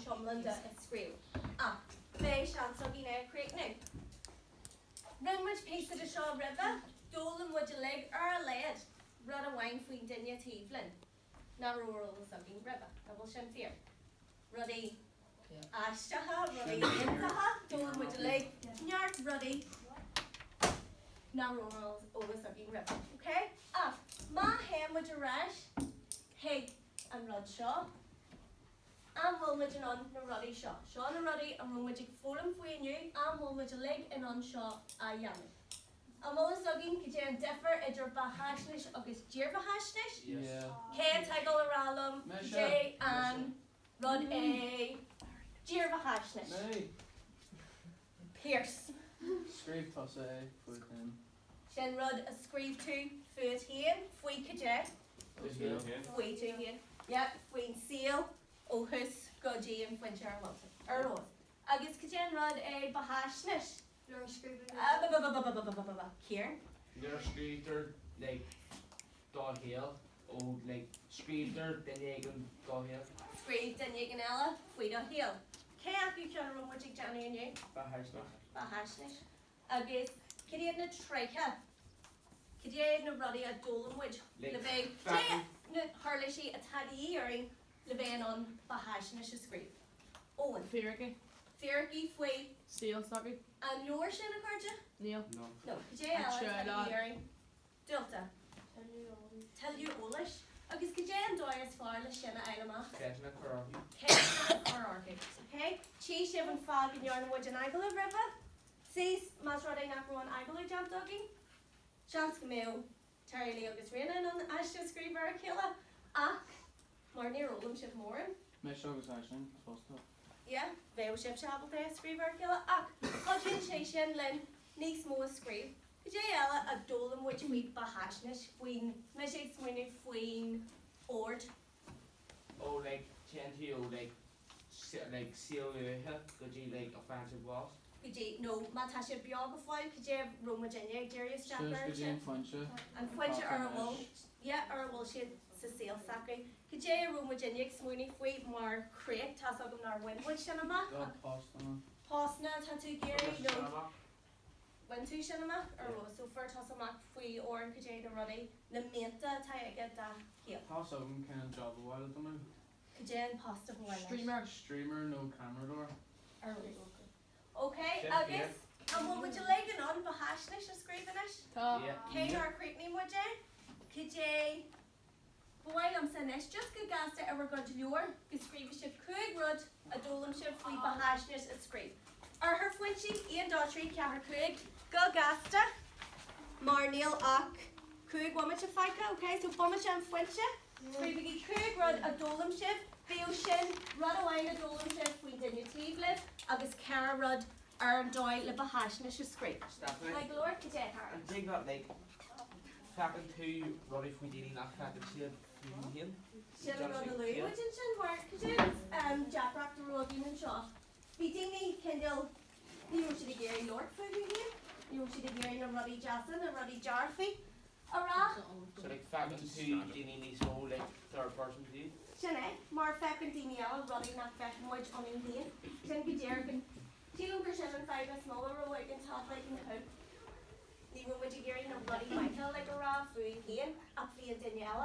chumlan de screw. They shall so be now create now. Then which piece of the shaw river, Dolan would you leg lead, run a wine fween dinya tivlin. Now rural something river, double shin fear. Ruddy Ashtaha, Ruddy Intaha, Dolan would you leg, Nyart Ruddy. Now rural over something river. Okay? Ma hem would you rash, Hig and Rud Shaw. And will with on the ruddy shaw. Shaw the ruddy and will with full for you and will with leg and on shaw a yummy. And all again could you differ at your bahashnish or is jeer bahashnish? Yeah. K title around J and rud a jeer bahashnish. Nee. Pierce. Schreef toss a foot in. Shen rud a screeve two foot here. Fui could you? Fui two here. Yep, fui seal. Ohus, Goji, and Fincher and Wilson. Earl. Agus Kajan Rod a Bahashnish. You're screaming. Kieran. You're screamer like Downhill. Oh, like screamer, then you can go hill. Screed and Yaganella, Fuida Hill. Can't you can run what you Johnny and you? Bahashnish. Agus Kidian a Treka. Kidian a Ruddy a Dolan, which Levay. Harlishi a Taddy earring. Levan on Bahashnish a screed. Owen. Fergie. Fergie, Fui. Seal, sorry. And your Shanna Carja? Neil. No. No, Kajay hearing. Delta. Tell you Olish. Agus Kajay Doyers Farla Shanna Ilama. Catching a curl. Okay? Chi Shivan Fog in Yarn Wood and Igala River. Sees Masrade Naparon Igala Jump Dogging. Chance Camille. Terry Leogus Renan on Ashton Screever Killa. More near Oldham Ship Moran. Mesh agus ashing, supposed to. Yeah, Vale Ship Chapel Day Screever Killa. Hodgin Station Lynn. Nice Moa Screeve. Ella a Dolan which we Bahashnish. Queen. Meshig Swinny Queen. Ord. Oh, like Chantio, like seal hill. Could you like offensive walls? Kajay no Matasha Biogafoil. Kajay Rome Virginia. Darius Shows Chapter. Gajin Funcha. And Quencha Earl. Yeah, Earl she Cecile Sacre. Kajay Rome Virginia. Swinny Fweet Mar Crate. Tassogum Nar Winwood Shanama. God pasta. Posna Tattoo Gary. No. When two Shanama or so for Tossamak Fui or Kajay the Ruddy. The Menta Taiga da Hill. Toss of them kind of job a while at the moment. Kajay and Pasta Boy. Streamer, no camera door. Okay, Chef, Agus. And what would you like it on Bahashnish or Screevenish? Yeah. Kate or Creek name would you? Kajay. Boy, I'm saying this. Just good gas to ever go to your. Screeviship Coog Rud. A Dolan ship Fui Bahashnish at Screeve. Or her Fwinchy, Ian Daughtry, Cahar Coog. Go Gasta. Marneil Ock. Coog Womacha Fika. Okay, so Womacha and Fwincha. Screevigi Coog Rud. A Dolan ship. Theo Shin. Rud away a Dolan ship. We did your tea live. Agus Cara Rud. Earn Doyle. Le Bahashnish at Screeve. Stephanie. Like Lord Kajay Har. I think that like fucking two Roddy if we didn't not fucking see him. Shannon Rud a Lou. Which in Shin Mark. Kajay Jack Rock the Road and Shaw. Beatini Kendall. You should have Gary Lord for you here. You should have Gary and Ruddy Jackson and Ruddy Jarfy. Ara. So like fucking two didn't need so like third person view. Shannon. Mar Feck and Daniela. Ruddy not Feck Wedge on in here. Shannon be Jerkin. Tilo Shannon 5 a smaller row like in top like in the hood. Leave with Gary and Ruddy Michael like a raw food here. Up the Daniela.